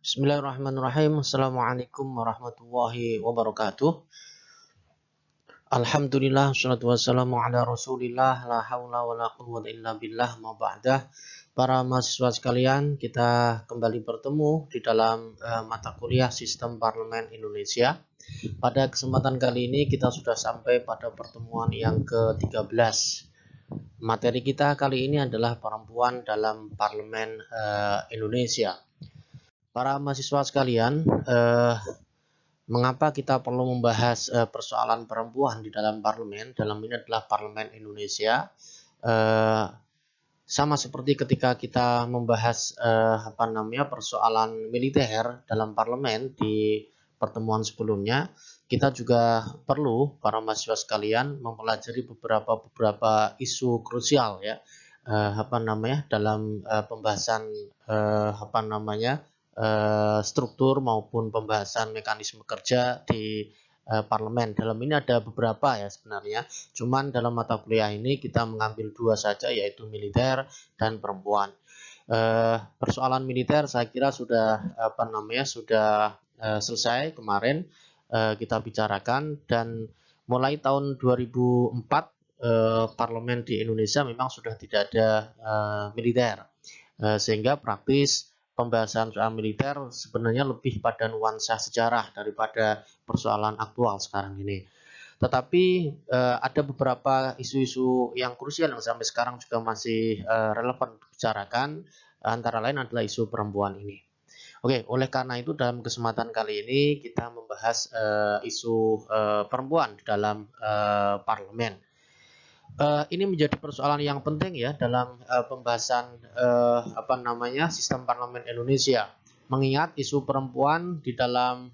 Bismillahirrahmanirrahim. Assalamualaikum warahmatullahi wabarakatuh. Alhamdulillah, wassalatu wassalamu ala rasulillah, la hawla wa la quwwata illa billah, ma ba'dah. Para mahasiswa sekalian, kita kembali bertemu di dalam mata kuliah Sistem Parlemen Indonesia. Pada kesempatan kali ini kita sudah sampai pada pertemuan yang ke-13. Materi kita kali ini adalah perempuan dalam Parlemen Indonesia. Para mahasiswa sekalian, mengapa kita perlu membahas persoalan perempuan di dalam parlemen? Dalam ini adalah Parlemen Indonesia. Sama seperti ketika kita membahas persoalan militer dalam parlemen di pertemuan sebelumnya, kita juga perlu para mahasiswa sekalian mempelajari beberapa isu krusial ya, dalam pembahasan struktur maupun pembahasan mekanisme kerja di parlemen. Dalam ini ada beberapa ya sebenarnya, cuman dalam mata kuliah ini kita mengambil dua saja, yaitu militer dan perempuan. Persoalan militer saya kira sudah selesai kemarin kita bicarakan, dan mulai tahun 2004 parlemen di Indonesia memang sudah tidak ada militer, sehingga praktis pembahasan soal militer sebenarnya lebih pada nuansa sejarah daripada persoalan aktual sekarang ini. Tetapi ada beberapa isu-isu yang krusial yang sampai sekarang juga masih relevan dibicarakan, antara lain adalah isu perempuan ini. Oke, oleh karena itu dalam kesempatan kali ini kita membahas isu perempuan di dalam parlemen. Ini menjadi persoalan yang penting ya dalam pembahasan sistem parlemen Indonesia. Mengingat isu perempuan di dalam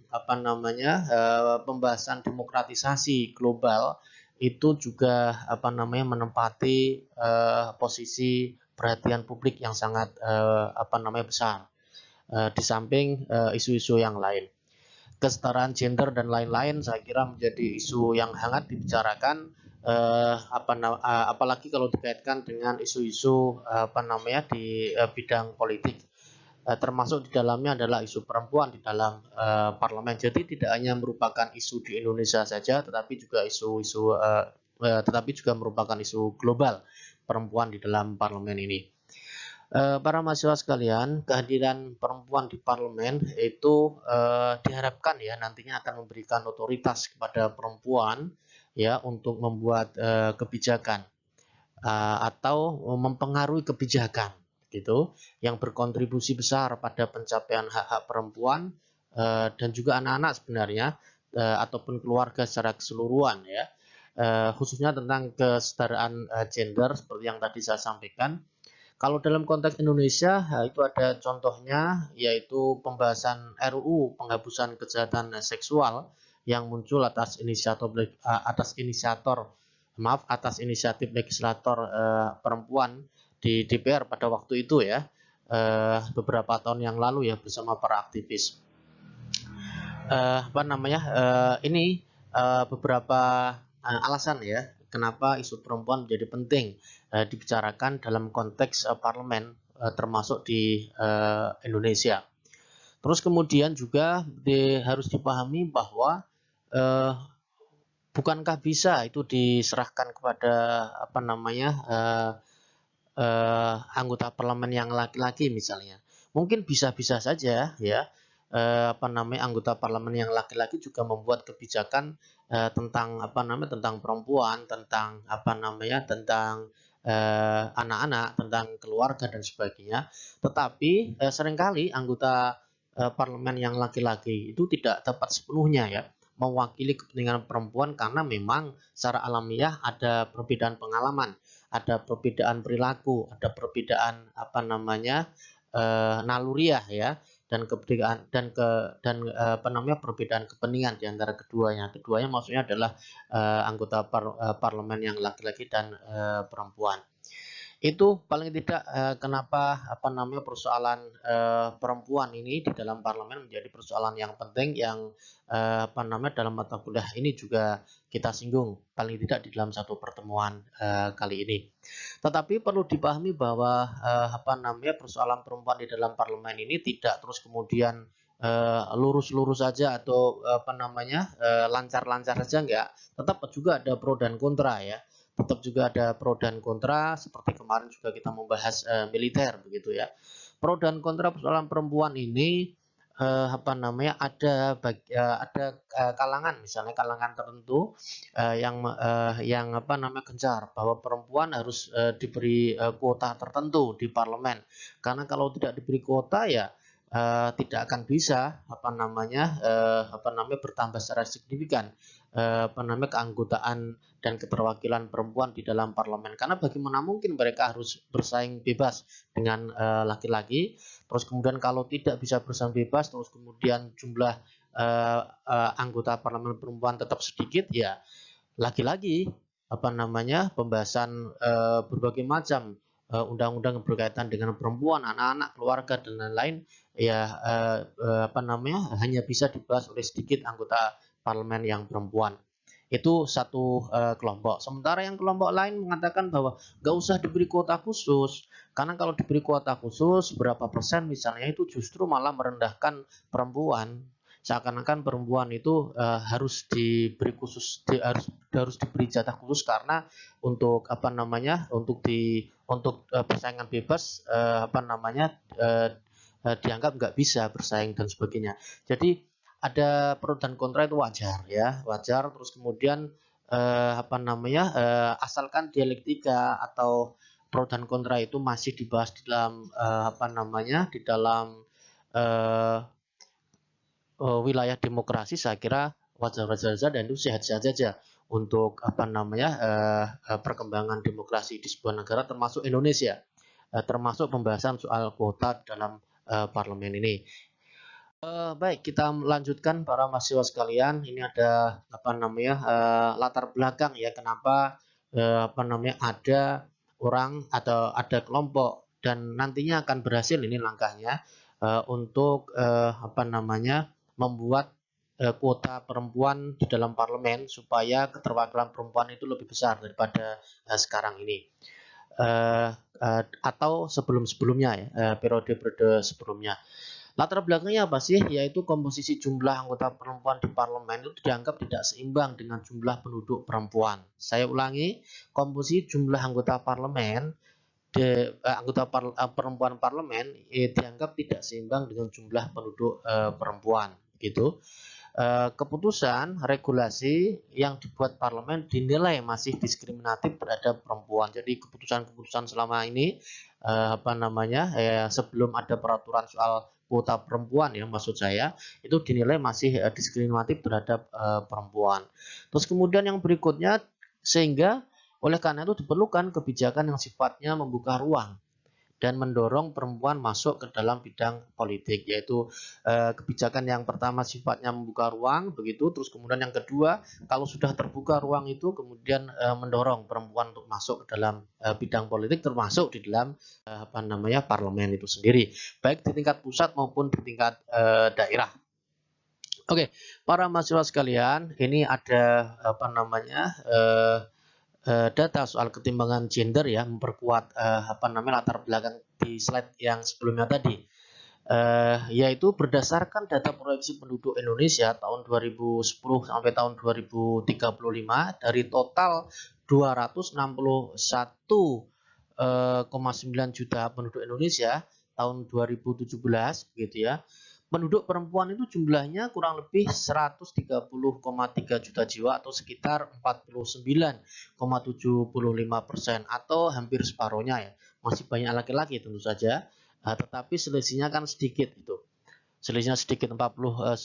pembahasan demokratisasi global itu juga menempati posisi perhatian publik yang sangat besar. Di samping isu-isu yang lain, kesetaraan gender dan lain-lain saya kira menjadi isu yang hangat dibicarakan, apalagi kalau dikaitkan dengan isu-isu di bidang politik, termasuk di dalamnya adalah isu perempuan di dalam parlemen. Jadi tidak hanya merupakan isu di Indonesia saja, tetapi juga merupakan isu global perempuan di dalam parlemen ini. Para mahasiswa sekalian, kehadiran perempuan di parlemen itu diharapkan ya nantinya akan memberikan otoritas kepada perempuan ya untuk membuat kebijakan atau mempengaruhi kebijakan gitu, yang berkontribusi besar pada pencapaian hak-hak perempuan dan juga anak-anak sebenarnya, ataupun keluarga secara keseluruhan ya, khususnya tentang kesetaraan gender seperti yang tadi saya sampaikan. Kalau dalam konteks Indonesia itu ada contohnya, yaitu pembahasan RUU penghapusan kejahatan seksual yang muncul atas inisiatif legislator perempuan di DPR pada waktu itu ya, beberapa tahun yang lalu ya, bersama para aktivis. Ini beberapa alasan ya kenapa isu perempuan menjadi penting dibicarakan dalam konteks parlemen, termasuk di Indonesia. Terus kemudian juga harus dipahami bahwa bukankah bisa itu diserahkan kepada anggota parlemen yang laki-laki misalnya. Mungkin bisa-bisa saja ya, anggota parlemen yang laki-laki juga membuat kebijakan tentang perempuan, tentang anak-anak, tentang keluarga dan sebagainya. Tetapi seringkali anggota parlemen yang laki-laki itu tidak tepat sepenuhnya ya mewakili kepentingan perempuan, karena memang secara alamiah ada perbedaan pengalaman, ada perbedaan perilaku, ada perbedaan naluriah ya, dan perbedaan kepentingan di antara keduanya. Keduanya maksudnya adalah anggota parlemen yang laki-laki dan perempuan. Itu paling tidak kenapa persoalan perempuan ini di dalam parlemen menjadi persoalan yang penting, yang dalam mata kuliah ini juga kita singgung paling tidak di dalam satu pertemuan kali ini. Tetapi perlu dipahami bahwa persoalan perempuan di dalam parlemen ini tidak terus kemudian lurus-lurus saja atau lancar-lancar saja enggak, tetap juga ada pro dan kontra ya. Tetap juga ada pro dan kontra seperti kemarin juga kita membahas militer begitu ya. Pro dan kontra persoalan perempuan ini ada kalangan misalnya kalangan tertentu yang gencar bahwa perempuan harus diberi kuota tertentu di parlemen, karena kalau tidak diberi kuota ya tidak akan bisa bertambah secara signifikan keanggotaan dan keterwakilan perempuan di dalam parlemen, karena bagaimana mungkin mereka harus bersaing bebas dengan laki-laki. Terus kemudian kalau tidak bisa bersaing bebas, terus kemudian jumlah anggota parlemen perempuan tetap sedikit, ya lagi-lagi pembahasan berbagai macam undang-undang berkaitan dengan perempuan, anak-anak, keluarga dan lain-lain ya hanya bisa dibahas oleh sedikit anggota parlemen yang perempuan. Itu satu kelompok. Sementara yang kelompok lain mengatakan bahwa nggak usah diberi kuota khusus, karena kalau diberi kuota khusus berapa persen misalnya itu justru malah merendahkan perempuan. Seakan-akan perempuan itu harus diberi harus diberi jatah khusus karena untuk persaingan bebas dianggap nggak bisa bersaing dan sebagainya. Jadi ada pro dan kontra itu wajar ya, wajar. Terus kemudian asalkan dialektika atau pro dan kontra itu masih dibahas di dalam di dalam wilayah demokrasi, saya kira wajar-wajar saja dan itu sehat-sehat saja untuk perkembangan demokrasi di sebuah negara termasuk Indonesia, termasuk pembahasan soal kuota dalam parlemen ini. Baik, kita lanjutkan para mahasiswa sekalian. Ini ada latar belakang ya, kenapa ada orang atau ada kelompok dan nantinya akan berhasil ini langkahnya untuk membuat kuota perempuan di dalam parlemen supaya keterwakilan perempuan itu lebih besar daripada sekarang ini. Atau sebelum-sebelumnya ya, periode-periode sebelumnya. Latar belakangnya apa sih? Yaitu komposisi jumlah anggota perempuan di parlemen itu dianggap tidak seimbang dengan jumlah penduduk perempuan. Saya ulangi, komposisi jumlah anggota parlemen perempuan parlemen dianggap tidak seimbang dengan jumlah penduduk perempuan gitu. Keputusan regulasi yang dibuat parlemen dinilai masih diskriminatif terhadap perempuan. Jadi keputusan-keputusan selama ini sebelum ada peraturan soal kuota perempuan ya, maksud saya itu dinilai masih diskriminatif terhadap perempuan. Terus kemudian yang berikutnya, sehingga oleh karena itu diperlukan kebijakan yang sifatnya membuka ruang dan mendorong perempuan masuk ke dalam bidang politik, yaitu kebijakan yang pertama sifatnya membuka ruang begitu, terus kemudian yang kedua kalau sudah terbuka ruang itu kemudian mendorong perempuan untuk masuk ke dalam bidang politik, termasuk di dalam parlemen itu sendiri, baik di tingkat pusat maupun di tingkat daerah. Oke, para mahasiswa sekalian, ini ada data soal ketimbangan gender ya, memperkuat latar belakang di slide yang sebelumnya tadi, yaitu berdasarkan data proyeksi penduduk Indonesia tahun 2010 sampai tahun 2035 dari total 261,9 juta penduduk Indonesia tahun 2017 gitu ya. Penduduk perempuan itu jumlahnya kurang lebih 130,3 juta jiwa atau sekitar 49,75% atau hampir separuhnya ya. Masih banyak laki-laki tentu saja, tetapi selisihnya kan sedikit itu. Selisihnya sedikit 49,75%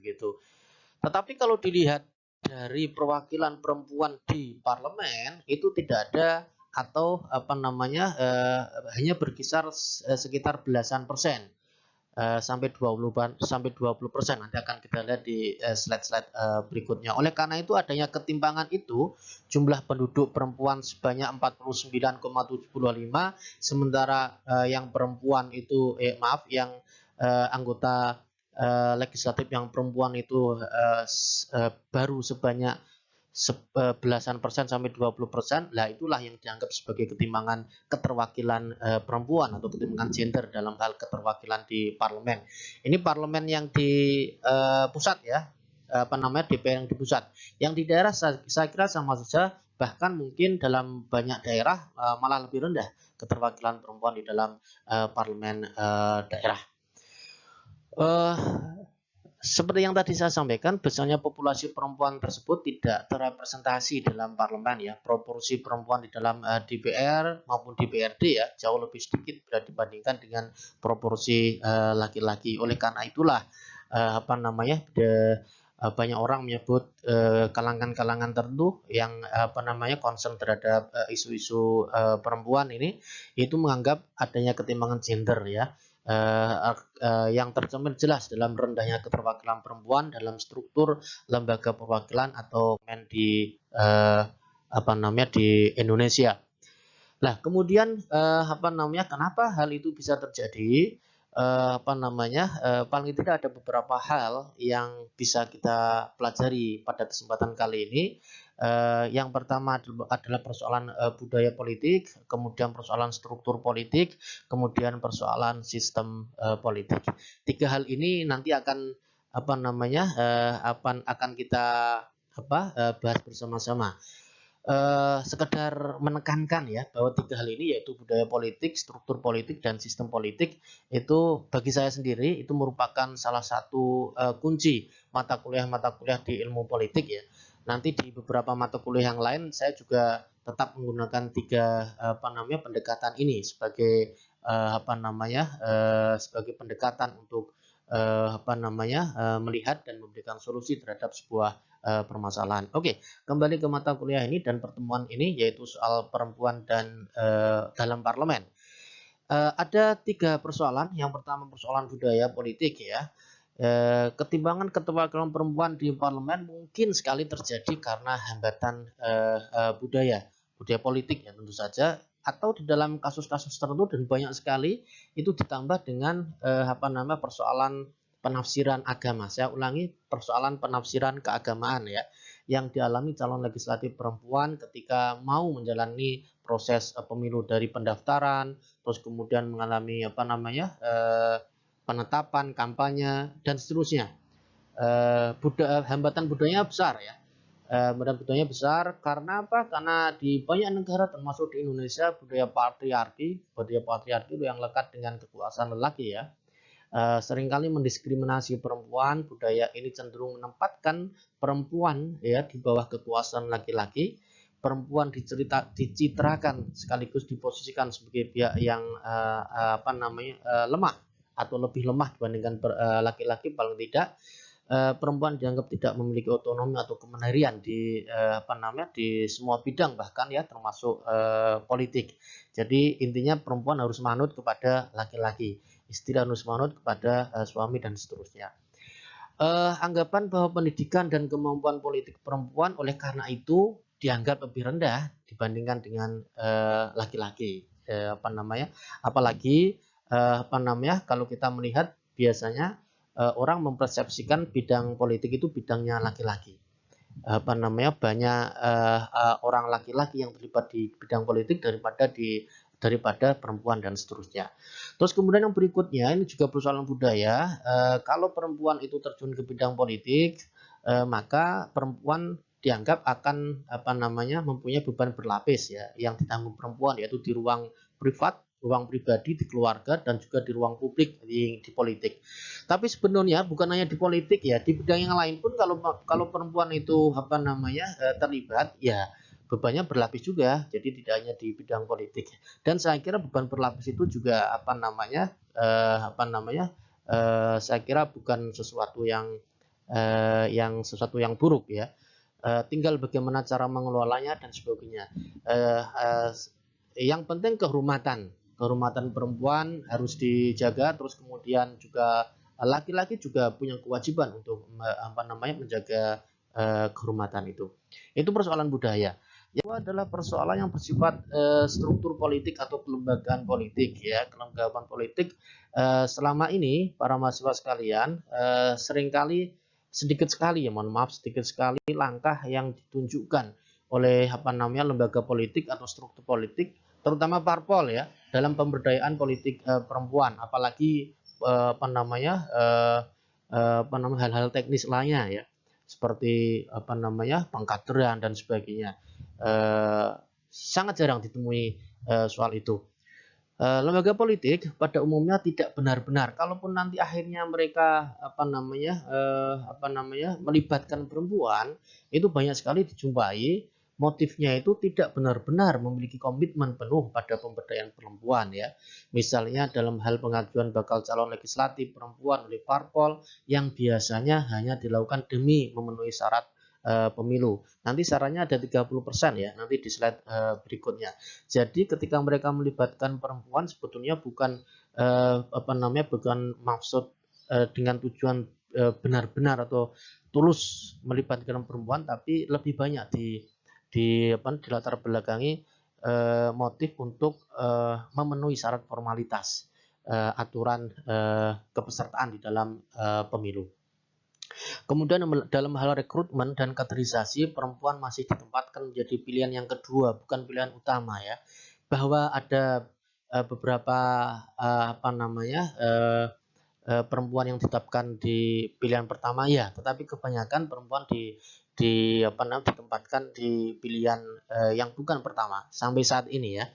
begitu. Tetapi kalau dilihat dari perwakilan perempuan di parlemen itu tidak ada atau hanya berkisar sekitar belasan persen sampai 20%. Nanti akan kita lihat di slide-slide berikutnya. Oleh karena itu adanya ketimpangan itu, jumlah penduduk perempuan sebanyak 49,75, sementara yang perempuan itu yang anggota legislatif yang perempuan itu baru sebanyak belasan persen sampai 20%, lah itulah yang dianggap sebagai ketimpangan keterwakilan perempuan atau ketimpangan gender dalam hal keterwakilan di parlemen. Ini parlemen yang di pusat ya, DPR yang di pusat. Yang di daerah saya kira sama saja, bahkan mungkin dalam banyak daerah malah lebih rendah keterwakilan perempuan di dalam parlemen daerah. Seperti yang tadi saya sampaikan, besarnya populasi perempuan tersebut tidak terrepresentasi dalam parlemen ya. Proporsi perempuan di dalam DPR maupun DPRD ya jauh lebih sedikit bila dibandingkan dengan proporsi laki-laki. Oleh karena itulah banyak orang menyebut kalangan-kalangan tertentu yang concern terhadap isu-isu perempuan ini itu menganggap adanya ketimpangan gender ya. Yang tercermin jelas dalam rendahnya keterwakilan perempuan dalam struktur lembaga perwakilan atau di di Indonesia. Nah, kemudian kenapa hal itu bisa terjadi? Paling tidak ada beberapa hal yang bisa kita pelajari pada kesempatan kali ini. Yang pertama adalah persoalan budaya politik, kemudian persoalan struktur politik, kemudian persoalan sistem politik. Tiga hal ini nanti akan akan kita bahas bersama-sama. Sekedar menekankan ya bahwa tiga hal ini yaitu budaya politik, struktur politik, dan sistem politik itu bagi saya sendiri itu merupakan salah satu kunci mata kuliah di ilmu politik ya. Nanti di beberapa mata kuliah yang lain saya juga tetap menggunakan tiga pendekatan ini sebagai sebagai pendekatan untuk melihat dan memberikan solusi terhadap sebuah permasalahan. Oke, kembali ke mata kuliah ini dan pertemuan ini yaitu soal perempuan dan dalam parlemen. Ada tiga persoalan. Yang pertama persoalan budaya politik ya. Ketimpangan keterwakilan perempuan di parlemen mungkin sekali terjadi karena hambatan budaya politik ya tentu saja, atau di dalam kasus-kasus tertentu dan banyak sekali itu ditambah dengan persoalan penafsiran agama. Saya ulangi, persoalan penafsiran keagamaan ya yang dialami calon legislatif perempuan ketika mau menjalani proses pemilu dari pendaftaran, terus kemudian mengalami penetapan, kampanye, dan seterusnya. Hambatan budayanya besar ya. Hambatan budayanya besar karena apa? Karena di banyak negara termasuk di Indonesia budaya patriarki itu yang lekat dengan kekuasaan lelaki ya. Seringkali mendiskriminasi perempuan. Budaya ini cenderung menempatkan perempuan ya di bawah kekuasaan laki-laki. Perempuan dicitrakan sekaligus diposisikan sebagai pihak yang lemah atau lebih lemah dibandingkan laki-laki. Paling tidak perempuan dianggap tidak memiliki otonomi atau kemandirian di semua bidang bahkan ya termasuk politik. Jadi intinya perempuan harus manut kepada laki-laki, istri harus manut kepada suami dan seterusnya. Anggapan bahwa pendidikan dan kemampuan politik perempuan oleh karena itu dianggap lebih rendah dibandingkan dengan laki-laki. Apalagi kalau kita melihat biasanya orang mempersepsikan bidang politik itu bidangnya laki-laki. Banyak orang laki-laki yang terlibat di bidang politik daripada perempuan dan seterusnya. Terus kemudian yang berikutnya ini juga persoalan budaya. Kalau perempuan itu terjun ke bidang politik, maka perempuan dianggap akan mempunyai beban berlapis ya yang ditanggung perempuan, yaitu di ruang privat, ruang pribadi, di keluarga, dan juga di ruang publik di politik. Tapi sebenarnya bukan hanya di politik ya, di bidang yang lain pun kalau perempuan itu terlibat ya bebannya berlapis juga. Jadi tidak hanya di bidang politik. Dan saya kira beban berlapis itu juga saya kira bukan sesuatu yang buruk ya. Tinggal bagaimana cara mengelolanya dan sebagainya. Yang penting kehormatan perempuan harus dijaga. Terus kemudian juga laki-laki juga punya kewajiban untuk menjaga kehormatan itu. Itu persoalan budaya. Yang adalah persoalan yang bersifat struktur politik atau kelembagaan politik ya. Kelembagaan politik selama ini para mahasiswa sekalian seringkali sedikit sekali ya, mohon maaf, sedikit sekali langkah yang ditunjukkan oleh lembaga politik atau struktur politik, terutama parpol ya, dalam pemberdayaan politik perempuan, apalagi hal-hal teknis lainnya ya, seperti pengkaderan dan sebagainya. Sangat jarang ditemui soal itu. Lembaga politik pada umumnya tidak benar-benar, kalaupun nanti akhirnya mereka melibatkan perempuan, itu banyak sekali dijumpai motifnya itu tidak benar-benar memiliki komitmen penuh pada pemberdayaan perempuan ya. Misalnya dalam hal pengajuan bakal calon legislatif perempuan oleh parpol yang biasanya hanya dilakukan demi memenuhi syarat pemilu. Nanti sarannya ada 30% ya, nanti di slide berikutnya. Jadi ketika mereka melibatkan perempuan sebetulnya bukan bukan maksud dengan tujuan benar-benar atau tulus melibatkan perempuan, tapi lebih banyak di latar belakangi motif untuk memenuhi syarat formalitas aturan kepesertaan di dalam pemilu. Kemudian dalam hal rekrutmen dan kaderisasi, perempuan masih ditempatkan menjadi pilihan yang kedua, bukan pilihan utama ya. Bahwa ada beberapa perempuan yang ditetapkan di pilihan pertama ya, tetapi kebanyakan perempuan ditempatkan di pilihan yang bukan pertama sampai saat ini ya.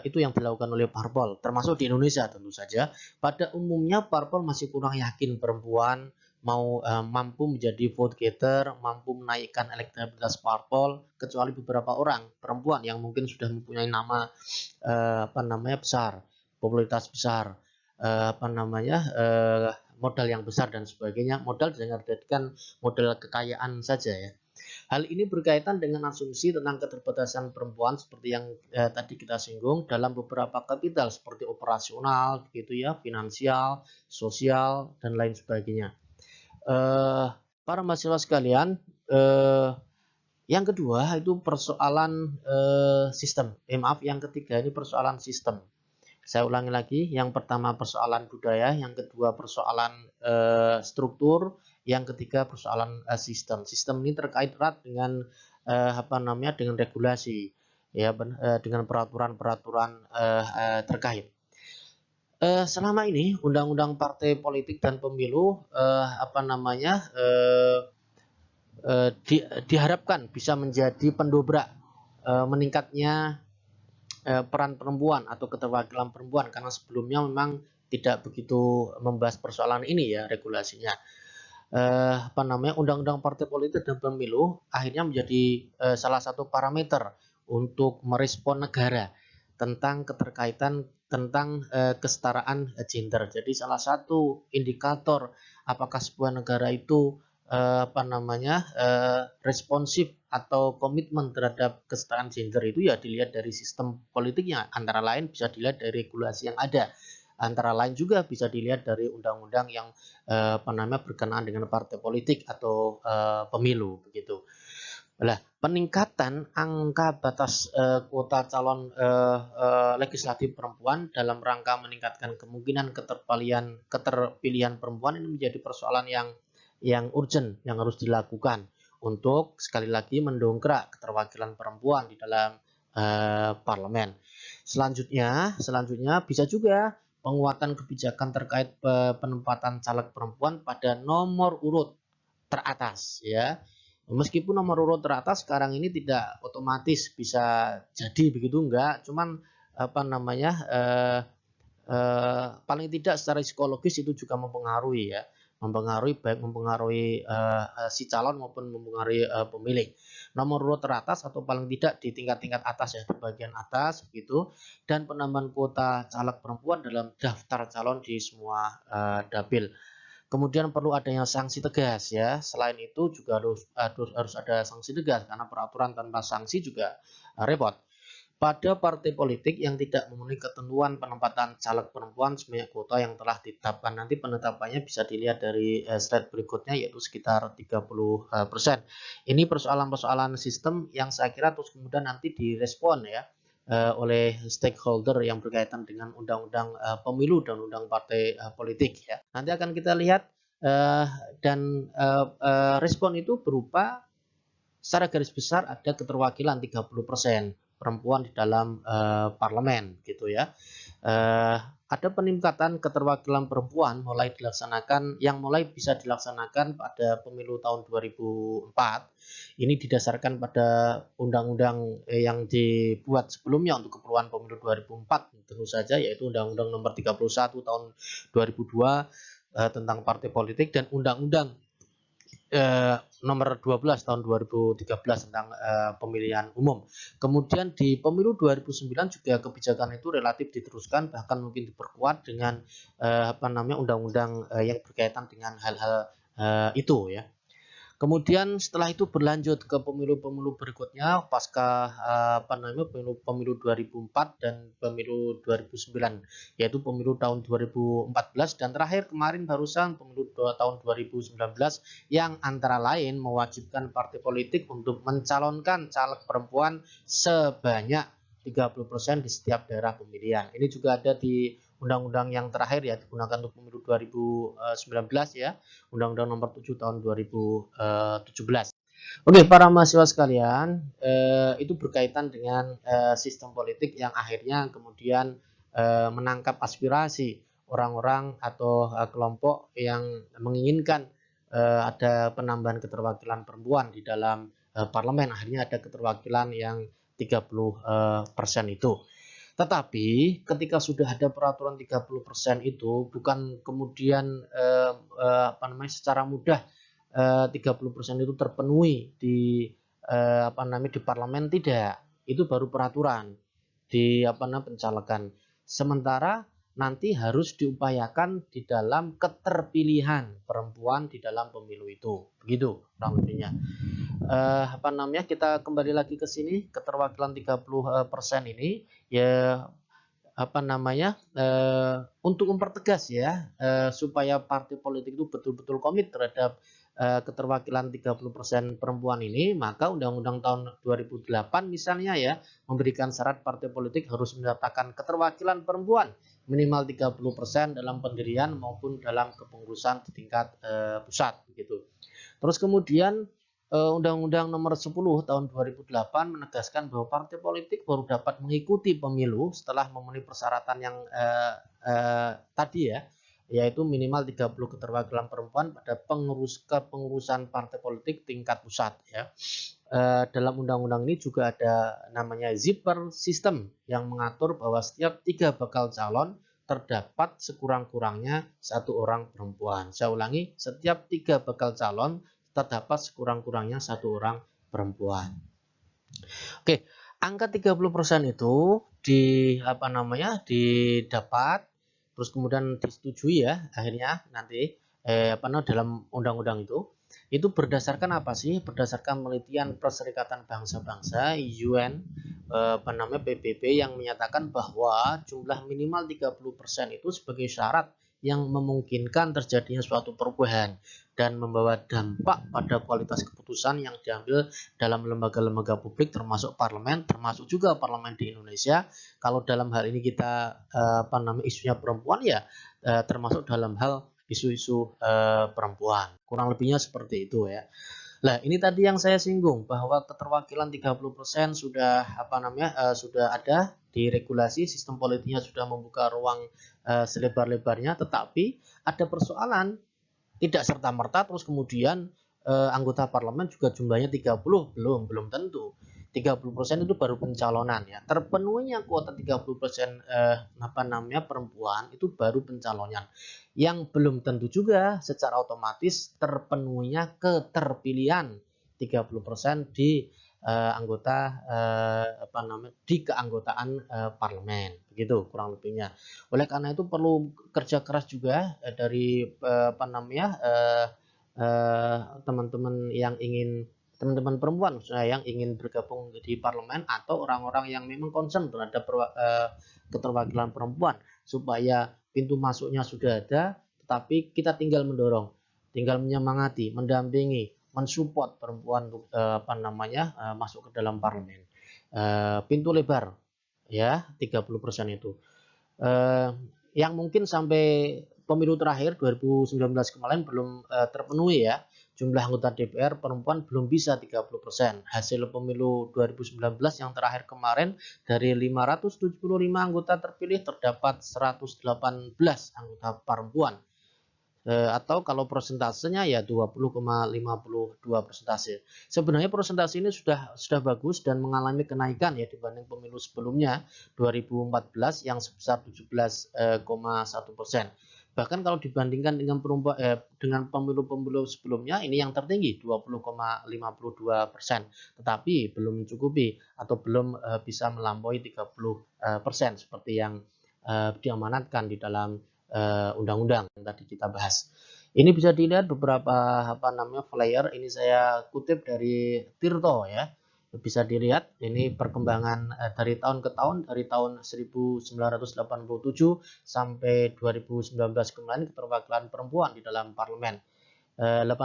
Itu yang dilakukan oleh parpol, termasuk di Indonesia tentu saja. Pada umumnya parpol masih kurang yakin perempuan mampu menjadi vote getter, mampu menaikkan elektabilitas parpol, kecuali beberapa orang perempuan yang mungkin sudah mempunyai nama besar, popularitas besar, modal yang besar dan sebagainya. Modal jangan dijadikan modal kekayaan saja ya. Hal ini berkaitan dengan asumsi tentang keterbatasan perempuan seperti yang tadi kita singgung dalam beberapa kapital seperti operasional, begitu ya, finansial, sosial dan lain sebagainya. Para mahasiswa sekalian, yang kedua itu persoalan sistem. Yang ketiga ini persoalan sistem. Saya ulangi lagi, yang pertama persoalan budaya, yang kedua persoalan struktur, yang ketiga persoalan sistem. Sistem ini terkait erat dengan dengan regulasi ya, dengan peraturan-peraturan terkait. Selama ini undang-undang partai politik dan pemilu diharapkan bisa menjadi pendobrak meningkatnya peran perempuan atau keterwakilan perempuan, karena sebelumnya memang tidak begitu membahas persoalan ini ya regulasinya. Undang-undang partai politik dan pemilu akhirnya menjadi salah satu parameter untuk merespon negara tentang keterkaitan tentang kesetaraan gender. Jadi salah satu indikator apakah sebuah negara itu responsif atau komitmen terhadap kesetaraan gender itu ya dilihat dari sistem politiknya. Antara lain bisa dilihat dari regulasi yang ada. Antara lain juga bisa dilihat dari undang-undang yang berkenaan dengan partai politik atau pemilu begitu. Nah, peningkatan angka batas kuota calon legislatif perempuan dalam rangka meningkatkan kemungkinan keterpilihan perempuan ini menjadi persoalan yang urgent yang harus dilakukan untuk sekali lagi mendongkrak keterwakilan perempuan di dalam parlemen. Selanjutnya bisa juga penguatan kebijakan terkait penempatan caleg perempuan pada nomor urut teratas ya. Meskipun nomor urut teratas sekarang ini tidak otomatis bisa jadi begitu, enggak, cuman paling tidak secara psikologis itu juga mempengaruhi ya, mempengaruhi si calon maupun mempengaruhi pemilih. Nomor urut teratas atau paling tidak di tingkat-tingkat atas ya, di bagian atas begitu, dan penambahan kuota caleg perempuan dalam daftar calon di semua dapil. Kemudian perlu adanya sanksi tegas ya. Selain itu juga harus ada sanksi tegas, karena peraturan tanpa sanksi juga repot. Pada partai politik yang tidak memenuhi ketentuan penempatan caleg perempuan sebanyak kuota yang telah ditetapkan, nanti penetapannya bisa dilihat dari slide berikutnya, yaitu sekitar 30%. Ini persoalan-persoalan sistem yang saya kira terus kemudian nanti direspon ya oleh stakeholder yang berkaitan dengan undang-undang pemilu dan undang partai politik ya. Nanti akan kita lihat Eh, dan respon itu berupa secara garis besar ada keterwakilan 30% perempuan di dalam parlemen gitu ya. Ada peningkatan keterwakilan perempuan mulai bisa dilaksanakan pada pemilu tahun 2004. Ini didasarkan pada undang-undang yang dibuat sebelumnya untuk keperluan pemilu 2004 tentu saja, yaitu Undang-Undang Nomor 31 tahun 2002 tentang partai politik, dan Undang-Undang nomor 12 tahun 2013 tentang pemilihan umum. Kemudian di pemilu 2009 juga kebijakan itu relatif diteruskan, bahkan mungkin diperkuat dengan undang-undang yang berkaitan dengan hal-hal itu ya. Kemudian setelah itu berlanjut ke pemilu-pemilu berikutnya pasca pemilu 2004 dan pemilu 2009, yaitu pemilu tahun 2014, dan terakhir kemarin barusan pemilu tahun 2019 yang antara lain mewajibkan partai politik untuk mencalonkan caleg perempuan sebanyak 30% di setiap daerah pemilihan. Ini juga ada di undang-undang yang terakhir ya, digunakan untuk pemilu 2019 ya, Undang-Undang Nomor 7 tahun 2017. Oke, para mahasiswa sekalian, itu berkaitan dengan sistem politik yang akhirnya kemudian menangkap aspirasi orang-orang atau kelompok yang menginginkan ada penambahan keterwakilan perempuan di dalam parlemen. Akhirnya ada keterwakilan yang 30% itu. Tetapi ketika sudah ada peraturan 30% itu bukan kemudian secara mudah 30% itu terpenuhi di di parlemen, tidak. Itu baru peraturan di pencalekan. Sementara nanti harus diupayakan di dalam keterpilihan perempuan di dalam pemilu itu. Begitu kurang lebihnya. Kita kembali lagi ke sini, keterwakilan 30% ini ya untuk mempertegas ya, supaya partai politik itu betul-betul komit terhadap keterwakilan 30% perempuan ini, maka Undang-Undang tahun 2008 misalnya ya memberikan syarat partai politik harus mendaftarkan keterwakilan perempuan minimal 30% dalam pendirian maupun dalam kepengurusan di tingkat pusat gitu. Terus kemudian Undang-Undang Nomor 10 tahun 2008 menegaskan bahwa partai politik baru dapat mengikuti pemilu setelah memenuhi persyaratan yang tadi ya, yaitu minimal 30 keterwakilan perempuan pada kepengurusan partai politik tingkat pusat ya. Dalam undang-undang ini juga ada namanya zipper system yang mengatur bahwa setiap 3 bakal calon terdapat sekurang-kurangnya 1 orang perempuan. Saya ulangi, setiap 3 bakal calon terdapat sekurang-kurangnya 1 orang perempuan. Oke, angka 30% itu didapat terus kemudian disetujui ya akhirnya nanti dalam undang-undang itu berdasarkan apa sih? Berdasarkan penelitian Perserikatan Bangsa-Bangsa UN PBB yang menyatakan bahwa jumlah minimal 30% itu sebagai syarat yang memungkinkan terjadinya suatu perubahan dan membawa dampak pada kualitas keputusan yang diambil dalam lembaga-lembaga publik termasuk parlemen, termasuk juga parlemen di Indonesia. Kalau dalam hal ini kita isunya perempuan ya termasuk dalam hal isu-isu perempuan. Kurang lebihnya seperti itu ya. Nah, ini tadi yang saya singgung bahwa keterwakilan 30% sudah sudah ada di regulasi, sistem politiknya sudah membuka ruang selebar-lebarnya, tetapi ada persoalan tidak serta-merta terus kemudian anggota parlemen juga jumlahnya 30, belum tentu. 30% itu baru pencalonan ya. Terpenuhinya kuota 30% perempuan itu baru pencalonan. Yang belum tentu juga secara otomatis terpenuhinya keterpilihan 30% di anggota di keanggotaan parlemen. Begitu kurang lebihnya. Oleh karena itu perlu kerja keras juga dari teman-teman yang ingin teman-teman perempuan yang ingin bergabung di parlemen atau orang-orang yang memang concern terhadap keterwakilan perempuan supaya pintu masuknya sudah ada, tetapi kita tinggal mendorong, tinggal menyemangati, mendampingi, mensupport perempuan untuk masuk ke dalam parlemen. Pintu lebar ya 30% itu. Yang mungkin sampai pemilu terakhir 2019 kemarin belum terpenuhi ya. Jumlah anggota DPR perempuan belum bisa 30%. Hasil pemilu 2019 yang terakhir kemarin dari 575 anggota terpilih terdapat 118 anggota perempuan. Atau kalau persentasenya ya 20,52 persentase. Sebenarnya persentase ini sudah bagus dan mengalami kenaikan ya dibanding pemilu sebelumnya 2014 yang sebesar 17,1%. Bahkan kalau dibandingkan dengan pemilu-pemilu sebelumnya ini yang tertinggi 20,52%. Tetapi belum mencukupi atau belum bisa melampaui 30% seperti yang diamanatkan di dalam undang-undang yang tadi kita bahas. Ini bisa dilihat beberapa flyer. Ini saya kutip dari Tirto ya. Bisa dilihat ini perkembangan dari tahun ke tahun, dari tahun 1987 sampai 2019 kemarin keterwakilan perempuan di dalam parlemen. 87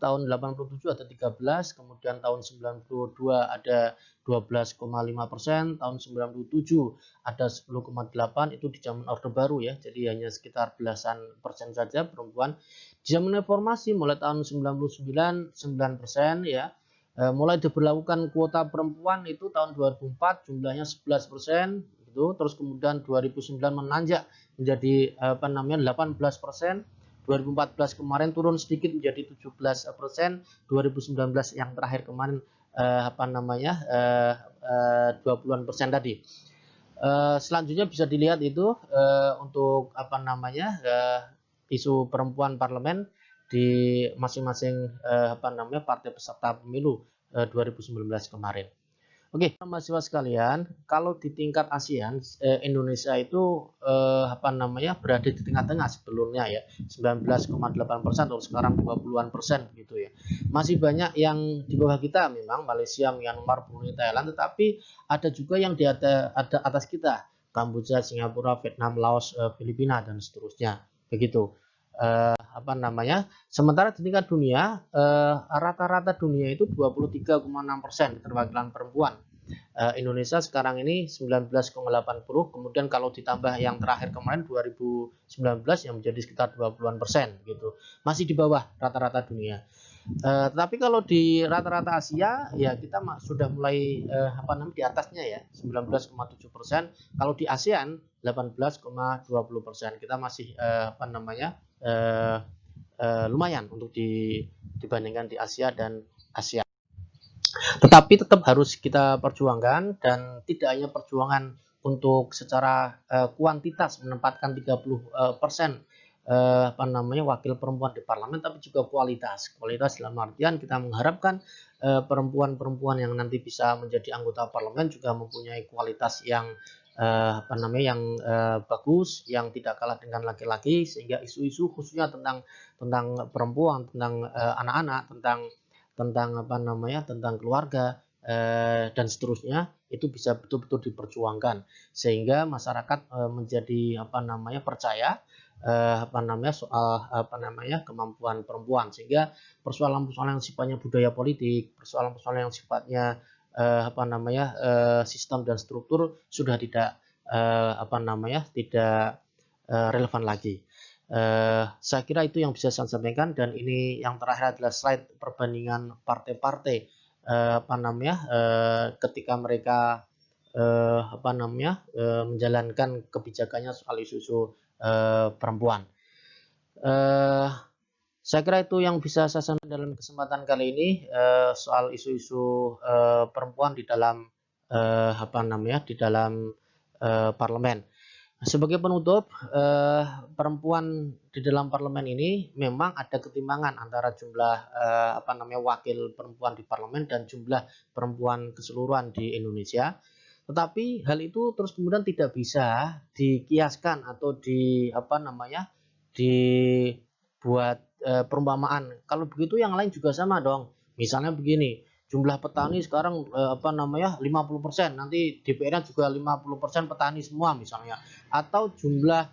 tahun 87 ada 13, kemudian tahun 92 ada 12,5%, tahun 97 ada 10,8, itu di zaman Orde Baru ya, jadi hanya sekitar belasan persen saja perempuan. Di zaman reformasi mulai tahun 99 9% ya. Mulai diberlakukan kuota perempuan itu tahun 2004 jumlahnya 11% gitu, terus kemudian 2009 menanjak menjadi 18%. 2014 kemarin turun sedikit menjadi 17%, 2019 yang terakhir kemarin 20-an% tadi. Selanjutnya bisa dilihat itu untuk isu perempuan parlemen di masing-masing partai peserta pemilu 2019 kemarin. Oke, mahasiswa sekalian, kalau di tingkat ASEAN, Indonesia itu berada di tengah-tengah sebelumnya ya, 19,8% atau sekarang 20-an% gitu ya. Masih banyak yang di bawah kita memang, Malaysia, Myanmar, Brunei, Thailand, tetapi ada juga yang di atas kita, Kamboja, Singapura, Vietnam, Laos, Filipina dan seterusnya. Begitu. Sementara di tingkat dunia rata-rata dunia itu 23,6% keterwakilan perempuan. Indonesia sekarang ini 19,80, kemudian kalau ditambah yang terakhir kemarin 2019 yang menjadi sekitar 20-an% gitu. Masih di bawah rata-rata dunia. Tapi kalau di rata-rata Asia ya kita sudah mulai di atasnya ya, 19,7%. Kalau di ASEAN 18,20%. Kita masih lumayan untuk dibandingkan di Asia dan Asia. Tetapi tetap harus kita perjuangkan, dan tidak hanya perjuangan untuk secara kuantitas menempatkan 30% wakil perempuan di parlemen, tapi juga kualitas dalam artian kita mengharapkan perempuan-perempuan yang nanti bisa menjadi anggota parlemen juga mempunyai kualitas yang bagus, yang tidak kalah dengan laki-laki, sehingga isu-isu khususnya tentang perempuan, tentang anak-anak, tentang keluarga dan seterusnya itu bisa betul-betul diperjuangkan, sehingga masyarakat menjadi percaya soal kemampuan perempuan, sehingga persoalan-persoalan yang sifatnya budaya politik, persoalan-persoalan yang sifatnya sistem dan struktur sudah tidak relevan lagi. Saya kira itu yang bisa saya sampaikan, dan ini yang terakhir adalah slide perbandingan partai-partai ketika mereka menjalankan kebijakannya soal isu-isu perempuan. Saya kira itu yang bisa saya sampaikan dalam kesempatan kali ini soal isu-isu perempuan di dalam parlemen. Sebagai penutup, perempuan di dalam parlemen ini memang ada ketimpangan antara jumlah wakil perempuan di parlemen dan jumlah perempuan keseluruhan di Indonesia. Tetapi hal itu terus kemudian tidak bisa dikiaskan atau dibuat perumpamaan. Kalau begitu yang lain juga sama dong. Misalnya begini, jumlah petani sekarang 50%, nanti DPR-nya juga 50% petani semua misalnya. Atau jumlah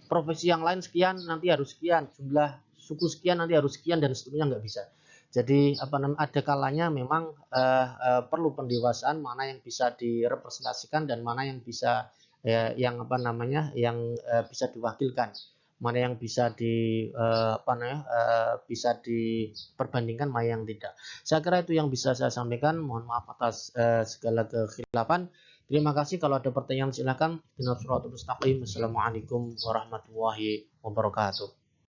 profesi yang lain sekian, nanti harus sekian, jumlah suku sekian nanti harus sekian, dan seterusnya, nggak bisa. Jadi ada kalanya memang perlu pendewasaan, mana yang bisa direpresentasikan dan mana yang bisa ya, yang apa namanya, yang bisa diwakilkan, mana yang bisa bisa diperbandingkan, mana yang tidak. Saya kira itu yang bisa saya sampaikan. Mohon maaf atas segala kekhilafan. Terima kasih. Kalau ada pertanyaan silakan. Assalamualaikum warahmatullahi wabarakatuh.